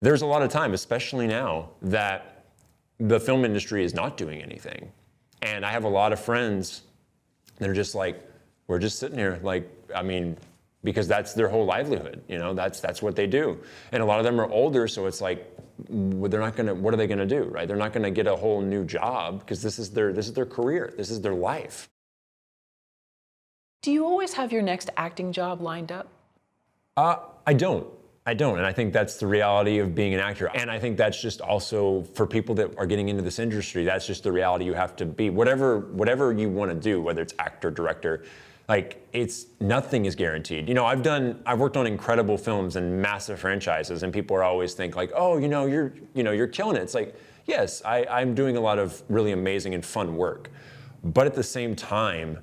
there's a lot of time, especially now, that the film industry is not doing anything. And I have a lot of friends that are just like, we're just sitting here, like, I mean, because that's their whole livelihood, you know, that's what they do. And a lot of them are older, so it's like, they're not gonna, what are they gonna do, right? They're not gonna get a whole new job because this is their career, this is their life. Do you always have your next acting job lined up? I don't, and I think that's the reality of being an actor. And I think that's just also for people that are getting into this industry, that's just the reality you have to be. Whatever you wanna do, whether it's actor, director, like nothing is guaranteed. You know, I've worked on incredible films and massive franchises, and people are always think like, oh, you're killing it. It's like, yes, I'm doing a lot of really amazing and fun work. But at the same time,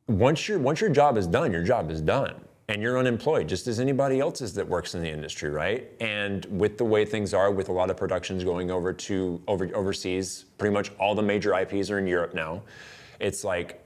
once your job is done, your job is done. And you're unemployed, just as anybody else is that works in the industry, right? And with the way things are, with a lot of productions going overseas, pretty much all the major IPs are in Europe now. It's like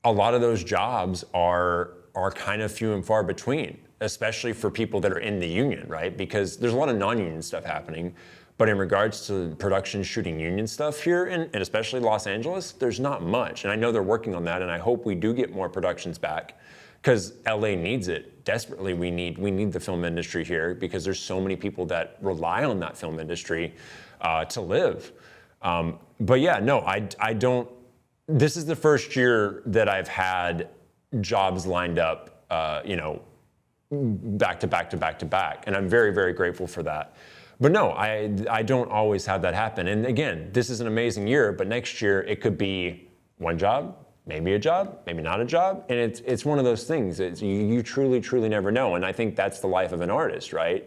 a lot of those jobs are kind of few and far between, especially for people that are in the union, right? Because there's a lot of non-union stuff happening, but in regards to production shooting union stuff here, and especially Los Angeles, there's not much. And I know they're working on that, and I hope we do get more productions back, because LA needs it desperately. We need the film industry here because there's so many people that rely on that film industry to live. But yeah, no, I don't. This is the first year that I've had jobs lined up, back to back to back to back, and I'm very, very grateful for that. But no, I don't always have that happen. And again, this is an amazing year, but next year it could be one job, maybe a job, maybe not a job. And it's one of those things. You truly, truly never know. And I think that's the life of an artist, right?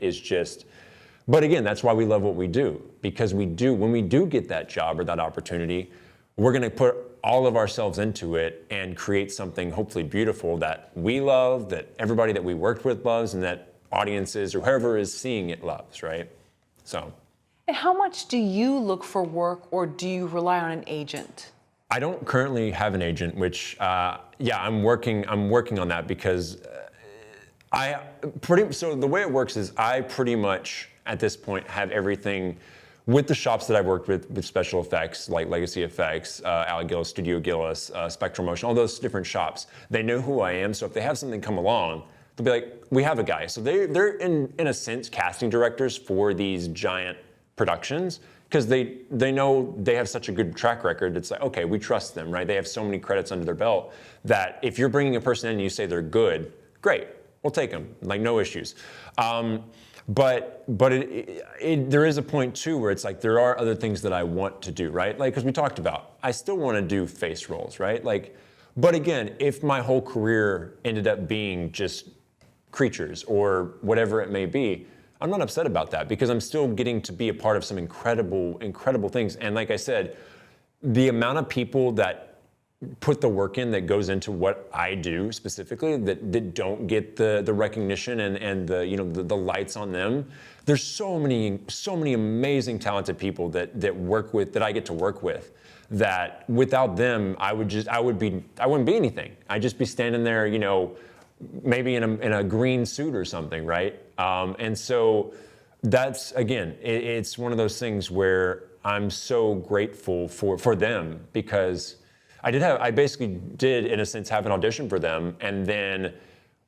But again, that's why we love what we do. Because when we do get that job or that opportunity, we're gonna put all of ourselves into it and create something hopefully beautiful that we love, that everybody that we worked with loves, and that audiences or whoever is seeing it loves, right? So. And how much do you look for work, or do you rely on an agent? I don't currently have an agent, which, I'm working on that because so the way it works is I pretty much, at this point, have everything with the shops that I've worked with special effects, like Legacy Effects, Alec Gillis, Studio Gillis, Spectral Motion, all those different shops. They know who I am, so if they have something come along, they'll be like, we have a guy. So they're in a sense, casting directors for these giant productions, because they know they have such a good track record. It's like, okay, we trust them, right? They have so many credits under their belt that if you're bringing a person in and you say they're good, great, we'll take them, like no issues. But there is a point too where it's like there are other things that I want to do, right? Like, because we talked about, I still want to do face roles, right? Like, but again, if my whole career ended up being just creatures or whatever it may be, I'm not upset about that because I'm still getting to be a part of some incredible, incredible things. And like I said, the amount of people that put the work in that goes into what I do specifically that don't get the recognition and the lights on them. There's so many amazing, talented people that I get to work with, that without them, I wouldn't be anything. I'd just be standing there, maybe in a green suit or something, right? And so that's, again, it's one of those things where I'm so grateful for them, because I basically did, in a sense, have an audition for them. And then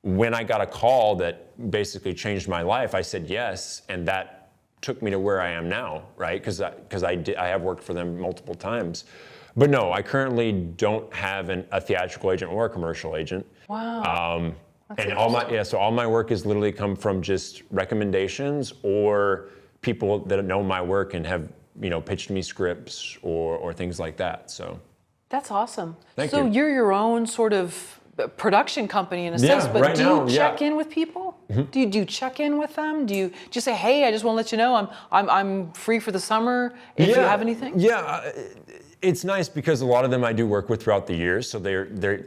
when I got a call that basically changed my life, I said yes. And that took me to where I am now, right? Because I have worked for them multiple times. But no, I currently don't have a theatrical agent or a commercial agent. Wow. And all my work has literally come from just recommendations or people that know my work and have, pitched me scripts or things like that. So. That's awesome. Thank you. So you're your own sort of production company in a sense, but right do now, you check in with people? Mm-hmm. Do you check in with them? Do you just say, hey, I just want to let you know I'm free for the summer if you have anything? Yeah, it's nice because a lot of them I do work with throughout the years, so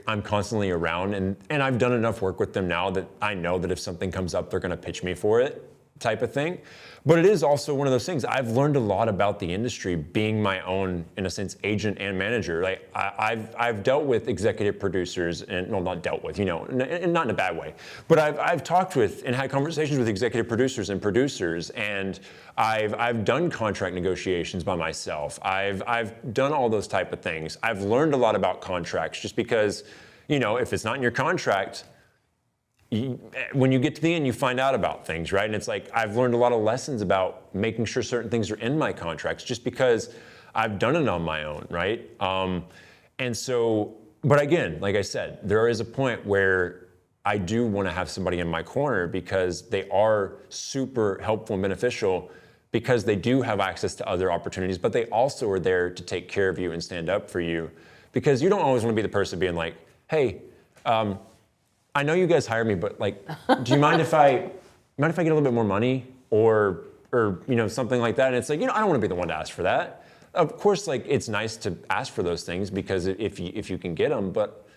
I'm constantly around, and I've done enough work with them now that I know that if something comes up, they're going to pitch me for it. type of thing. But it is also one of those things. I've learned a lot about the industry being my own, in a sense, agent and manager. Like I've dealt with executive producers, and well, not dealt with, and not in a bad way, but I've talked with and had conversations with executive producers, and I've done contract negotiations by myself. I've done all those type of things. I've learned a lot about contracts just because, if it's not in your contract, when you get to the end, you find out about things, right? And it's like, I've learned a lot of lessons about making sure certain things are in my contracts just because I've done it on my own, right? And so, but again, like I said, there is a point where I do want to have somebody in my corner because they are super helpful and beneficial because they do have access to other opportunities, but they also are there to take care of you and stand up for you, because you don't always want to be the person being like, hey, I know you guys hire me, but like, do you mind if I get a little bit more money or something like that? And it's like, I don't want to be the one to ask for that. Of course, like, it's nice to ask for those things because if you can get them, but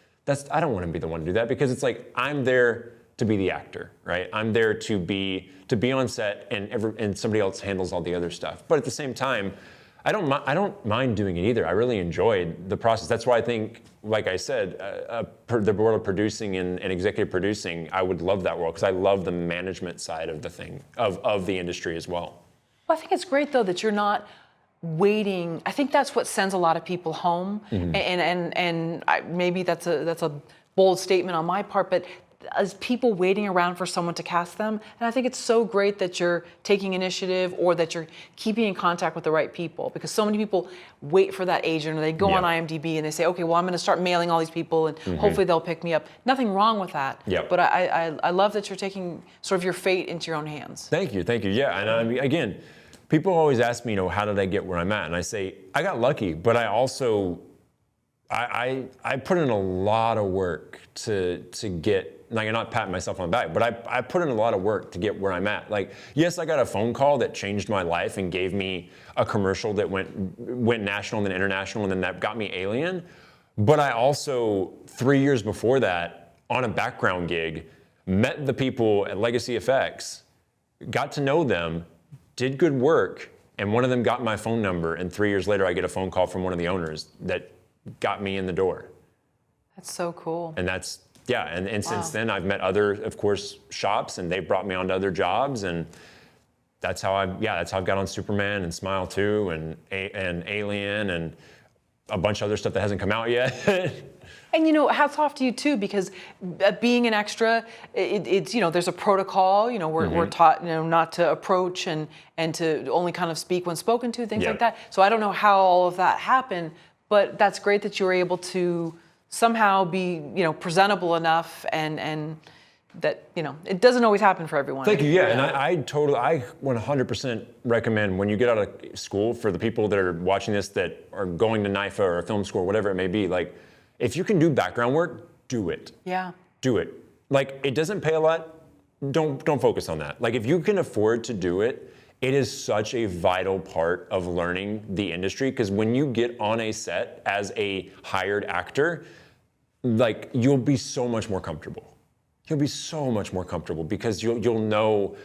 I don't want to be the one to do that, because it's like, I'm there to be the actor, right? I'm there to be on set, and somebody else handles all the other stuff. But at the same time, I don't mind doing it either. I really enjoyed the process. That's why I think, like I said, the world of producing and executive producing, I would love that world because I love the management side of the thing, of the industry as well. Well, I think it's great though that you're not waiting. I think that's what sends a lot of people home, and maybe that's a bold statement on my part, but as people waiting around for someone to cast them. And I think it's so great that you're taking initiative, or that you're keeping in contact with the right people, because so many people wait for that agent, or they go on IMDb and they say, okay, well, I'm going to start mailing all these people and hopefully they'll pick me up. Nothing wrong with that. But I love that you're taking sort of your fate into your own hands. Thank you. Yeah, and I mean, again, people always ask me, how did I get where I'm at? And I say, I got lucky, but I also, I put in a lot of work to get, like, I'm not patting myself on the back, but I put in a lot of work to get where I'm at. Like, yes, I got a phone call that changed my life and gave me a commercial that went national and then international, and then that got me Alien. But I also, 3 years before that, on a background gig, met the people at Legacy Effects, got to know them, did good work, and one of them got my phone number, and 3 years later I get a phone call from one of the owners that got me in the door. That's so cool. And that's, and since then I've met other, of course, shops, and they've brought me onto other jobs, and that's how I've got on Superman and Smile 2 and Alien and a bunch of other stuff that hasn't come out yet. And hats off to you too, because being an extra, it's there's a protocol. We're taught not to approach and to only kind of speak when spoken to, things like that. So I don't know how all of that happened, but that's great that you were able to somehow be presentable enough, and that it doesn't always happen for everyone. Thank you. And I 100% recommend, when you get out of school, for the people that are watching this that are going to NYFA or film school or whatever it may be, like, if you can do background work, do it. Yeah. Do it. Like, it doesn't pay a lot. Don't focus on that. Like, if you can afford to do it, it is such a vital part of learning the industry, because when you get on a set as a hired actor, like, you'll be so much more comfortable. You'll be so much more comfortable because you'll know,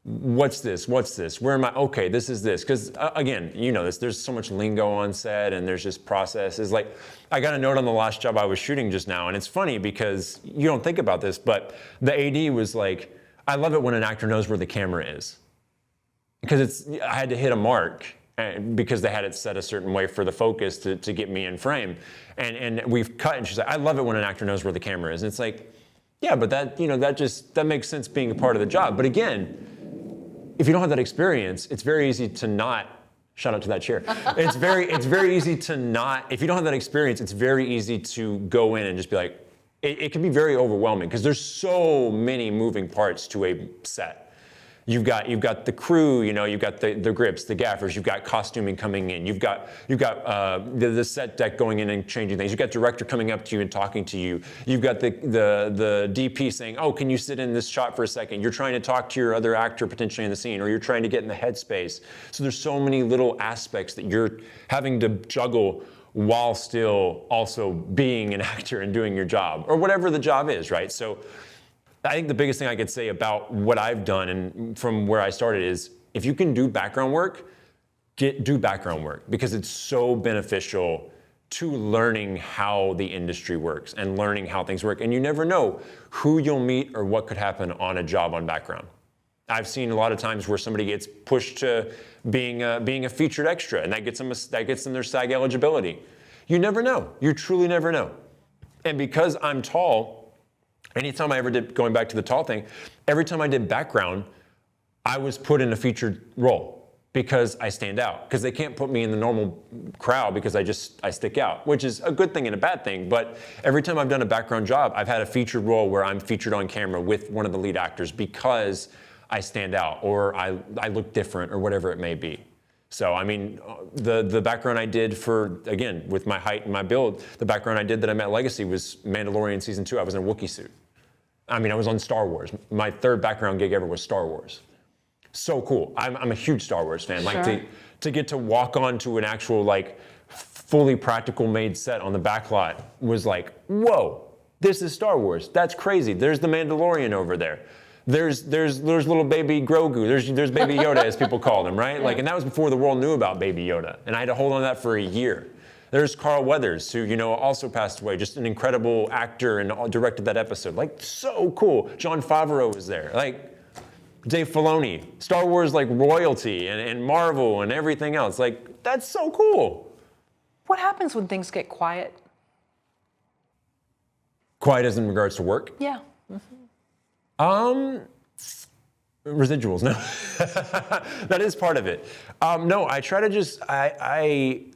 what's this? Where am I? Okay, this is this. Because again, there's so much lingo on set, and there's just processes. Like, I got a note on the last job I was shooting just now, and it's funny because you don't think about this, but the AD was like, I love it when an actor knows where the camera is. Because I had to hit a mark, because they had it set a certain way for the focus to get me in frame. And we've cut, and she's like, I love it when an actor knows where the camera is. And it's like, yeah, but that makes sense being a part of the job. But again, if you don't have that experience, it's very easy to not, shout out to that chair. It's very easy to not, if you don't have that experience, it's very easy to go in and just be like, it can be very overwhelming because there's so many moving parts to a set. You've got the crew, you've got the grips, the gaffers, you've got costuming coming in, you've got the set deck going in and changing things, you've got director coming up to you and talking to you, you've got the DP saying, oh, can you sit in this shot for a second? You're trying to talk to your other actor potentially in the scene, or you're trying to get in the headspace. So there's so many little aspects that you're having to juggle while still also being an actor and doing your job, or whatever the job is, right? So I think the biggest thing I could say about what I've done and from where I started is if you can do background work, do background work, because it's so beneficial to learning how the industry works and learning how things work. And you never know who you'll meet or what could happen on a job on background. I've seen a lot of times where somebody gets pushed to being a featured extra, and that gets them their SAG eligibility. You never know. You truly never know. And because I'm tall, anytime I ever did, going back to the tall thing, every time I did background, I was put in a featured role because I stand out. Because they can't put me in the normal crowd because I stick out, which is a good thing and a bad thing. But every time I've done a background job, I've had a featured role where I'm featured on camera with one of the lead actors because I stand out or I look different or whatever it may be. So, I mean, the background I did for, again, with my height and my build, the background I did that I met Legacy was Mandalorian Season 2. I was in a Wookiee suit. I mean, I was on Star Wars. My third background gig ever was Star Wars. So cool. I'm a huge Star Wars fan. Sure. Like to get to walk onto an actual like fully practical made set on the back lot was like, whoa, this is Star Wars. That's crazy. There's the Mandalorian over there. There's little baby Grogu. There's baby Yoda, as people called him, right? Like, and that was before the world knew about baby Yoda. And I had to hold on to that for a year. There's Carl Weathers, who, you know, also passed away. Just an incredible actor and directed that episode. Like, so cool. Jon Favreau was there. Like, Dave Filoni, Star Wars, like, royalty and Marvel and everything else. Like, that's so cool. What happens when things get quiet? Quiet as in regards to work? Yeah. Residuals, no. That is part of it. No, I try to just, I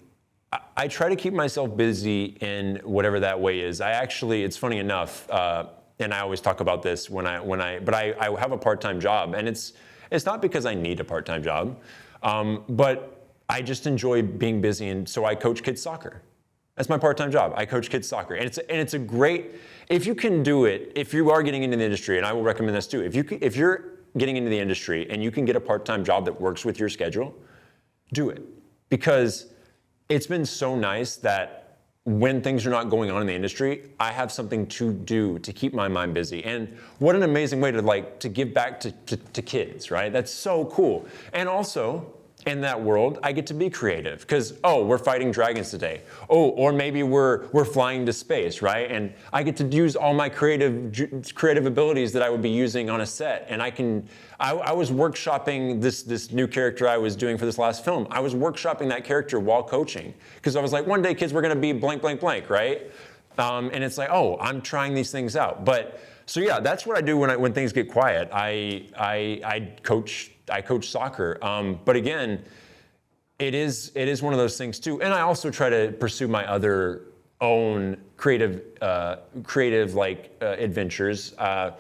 try to keep myself busy in whatever that way is. It's funny enough, and I always talk about this but I have a part-time job, and it's not because I need a part-time job, but I just enjoy being busy, and so I coach kids soccer. That's my part-time job. I coach kids soccer, and it's a great, if you can do it, if you are getting into the industry, and I will recommend this too, if you're getting into the industry and you can get a part-time job that works with your schedule, do it. Because it's been so nice that when things are not going on in the industry, I have something to do to keep my mind busy. And what an amazing way to give back to kids, right? That's so cool. And also, in that world, I get to be creative because, we're fighting dragons today. Or maybe we're flying to space, right? And I get to use all my creative abilities that I would be using on a set. And I was workshopping this new character I was doing for this last film. I was workshopping that character while coaching because I was like, one day, kids, we're going to be blank, blank, blank, right? And it's like, I'm trying these things out. But so yeah, that's what I do when things get quiet. I coach soccer, but again, it is one of those things too. And I also try to pursue my other own creative adventures. I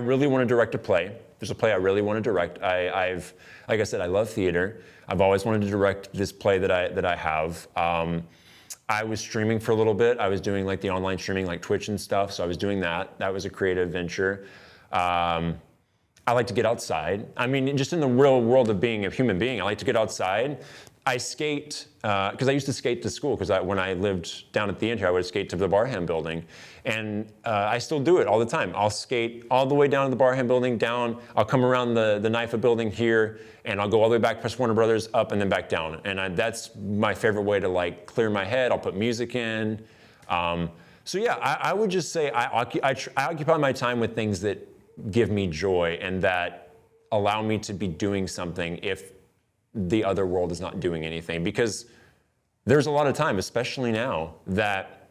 really want to direct a play. There's a play I really want to direct. Like I said, I love theater. I've always wanted to direct this play that I have. I was streaming for a little bit. I was doing like the online streaming, like Twitch and stuff. So I was doing that. That was a creative venture. I like to get outside. I mean, just in the real world of being a human being, I like to get outside. I skate, because I used to skate to school, because when I lived down at the end here, I would skate to the Barham building. And I still do it all the time. I'll skate all the way down to the Barham building, down. I'll come around the NYFA building here, and I'll go all the way back past Warner Brothers, up and then back down. And that's my favorite way to like clear my head. I'll put music in. So yeah, I would just say I occupy my time with things that give me joy and that allow me to be doing something if the other world is not doing anything. Because there's a lot of time, especially now, that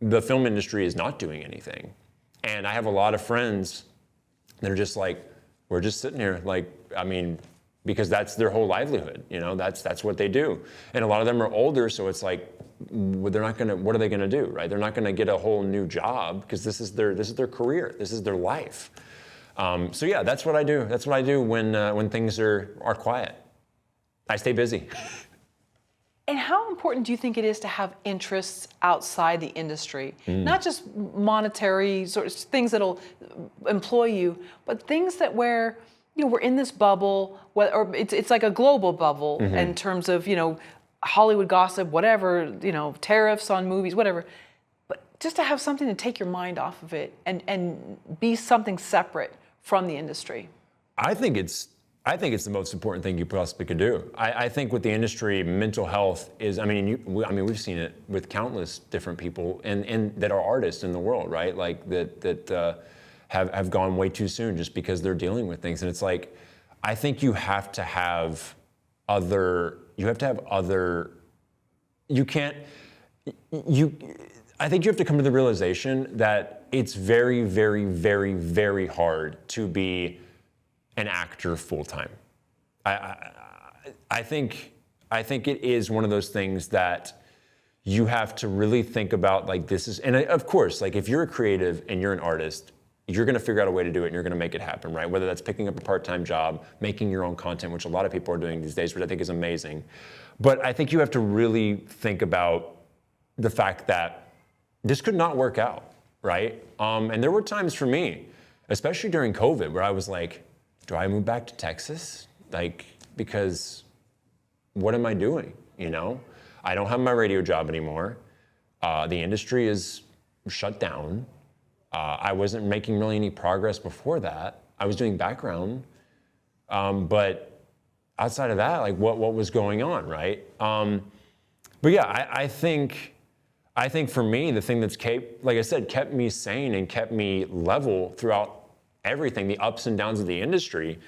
the film industry is not doing anything. And I have a lot of friends that are just like, we're just sitting here, like, I mean, because that's their whole livelihood, you know, that's what they do. And a lot of them are older, so it's like, they're not gonna, what are they gonna do, right? They're not gonna get a whole new job because this is their career, this is their life. So yeah, that's what I do. That's what I do when things are quiet. I stay busy. And how important do you think it is to have interests outside the industry? Not just monetary sort of things that'll employ you, but things that where, you know, we're in this bubble, or it's like a global bubble in terms of, you know, Hollywood gossip, whatever, you know, tariffs on movies, whatever. But just to have something to take your mind off of it and be something separate from the industry? I think it's the most important thing you possibly could do. I think with the industry, mental health is. We've seen it with countless different people and that are artists in the world, right? Like that have gone way too soon just because they're dealing with things. And it's like, I think you have to have other. You can't. I think you have to come to the realization that it's very, very, very, very hard to be an actor full time. I think it is one of those things that you have to really think about. Like this is, and of course, like if you're a creative and you're an artist, you're going to figure out a way to do it and you're going to make it happen, right? Whether that's picking up a part-time job, making your own content, which a lot of people are doing these days, which I think is amazing. But I think you have to really think about the fact that this could not work out, right? And there were times for me, especially during COVID, where I was like, do I move back to Texas? Like, because what am I doing, you know? I don't have my radio job anymore. The industry is shut down. I wasn't making really any progress before that. I was doing background, but outside of that, like what was going on, right? But yeah, I think for me, the thing that's kept me sane and kept me level throughout everything, the ups and downs of the industry,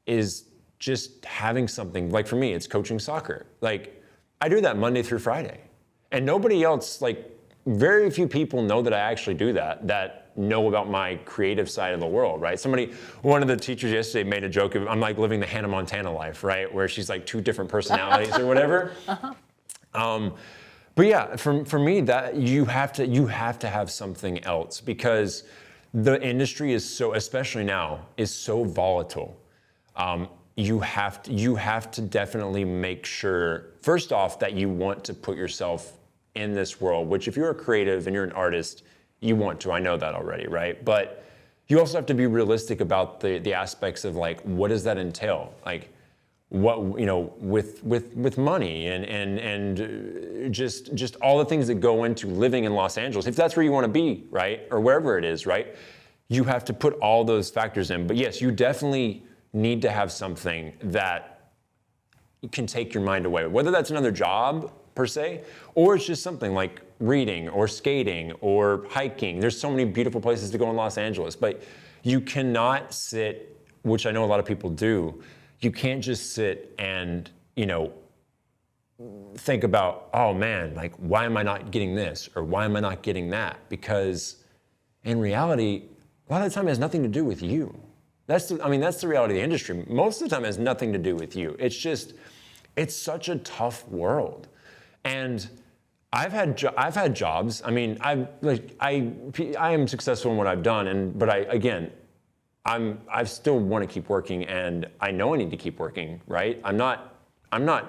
is just having something. Like for me, it's coaching soccer. Like I do that Monday through Friday, and nobody else, like very few people know that I actually do that know about my creative side of the world, right? One of the teachers yesterday made a joke of, I'm like living the Hannah Montana life, right? Where she's like two different personalities or whatever. But yeah, for me, that you have to have something else, because the industry is so, especially now, is so volatile. You have to definitely make sure, first off, that you want to put yourself in this world, which if you're a creative and you're an artist, you want to, I know that already, right? But you also have to be realistic about the aspects of like, what does that entail? Like what, you know, with money and just all the things that go into living in Los Angeles, if that's where you want to be, right? Or wherever it is, right? You have to put all those factors in. But yes, you definitely need to have something that can take your mind away, whether that's another job per se, or it's just something like reading or skating or hiking. There's so many beautiful places to go in Los Angeles, but you cannot sit, which I know a lot of people do, you can't just sit and, you know, think about, oh man, like why am I not getting this or why am I not getting that? Because in reality, a lot of the time it has nothing to do with you. That's the reality of the industry. Most of the time it has nothing to do with you. It's such a tough world. And I've had jobs. I mean, I am successful in what I've done, but I still want to keep working, and I know I need to keep working, right? I'm not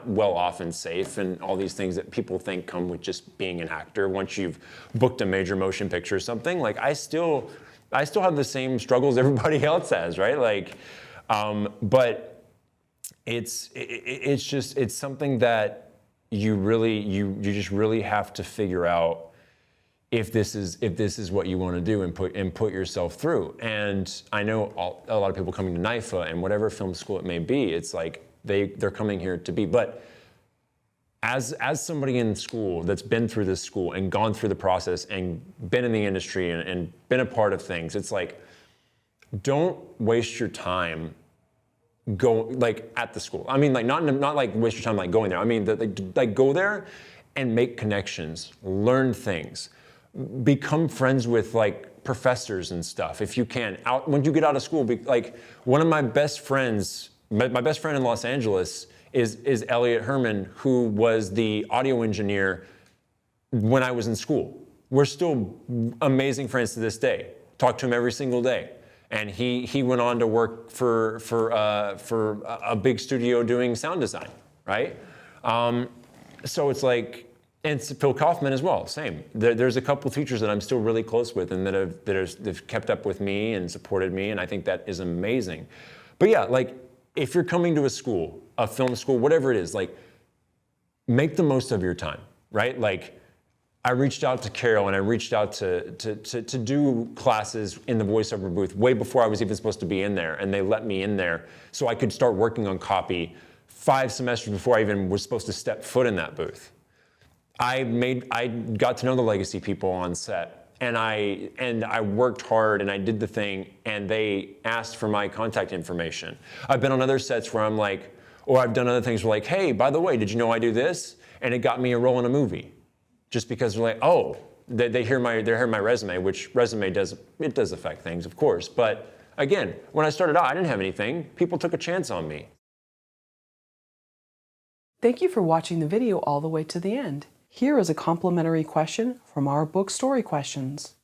well off and safe and all these things that people think come with just being an actor. Once you've booked a major motion picture or something, like I still have the same struggles everybody else has, right? Like, but it's something that you just really have to figure out if this is what you want to do and put yourself through. And I know a lot of people coming to NYFA and whatever film school it may be, it's like they're coming here to be. But as somebody in school that's been through this school and gone through the process and been in the industry and been a part of things, it's like, don't waste your time at the school. I mean, like not like waste your time like going there. I mean, like go there and make connections, learn things, become friends with like professors and stuff if you can. When you get out of school, like one of my best friends, my best friend in Los Angeles is Elliot Herman, who was the audio engineer when I was in school. We're still amazing friends to this day. Talk to him every single day. And he went on to work for a big studio doing sound design, right? So it's like, and it's Phil Kaufman as well, same. There's a couple teachers that I'm still really close with and they've kept up with me and supported me, and I think that is amazing. But yeah, like if you're coming to a school, a film school, whatever it is, like make the most of your time, right? Like I reached out to Carol and I reached out to do classes in the voiceover booth way before I was even supposed to be in there, and they let me in there so I could start working on copy 5 semesters before I even was supposed to step foot in that booth. I got to know the legacy people on set, and I worked hard and I did the thing, and they asked for my contact information. I've been on other sets where I'm like, or I've done other things where like, hey, by the way, did you know I do this? And it got me a role in a movie. Just because they're like, oh, they hear my resume, which resume does affect things, of course. But again, when I started out, I didn't have anything. People took a chance on me. Thank you for watching the video all the way to the end. Here is a complimentary question from our book Story Questions.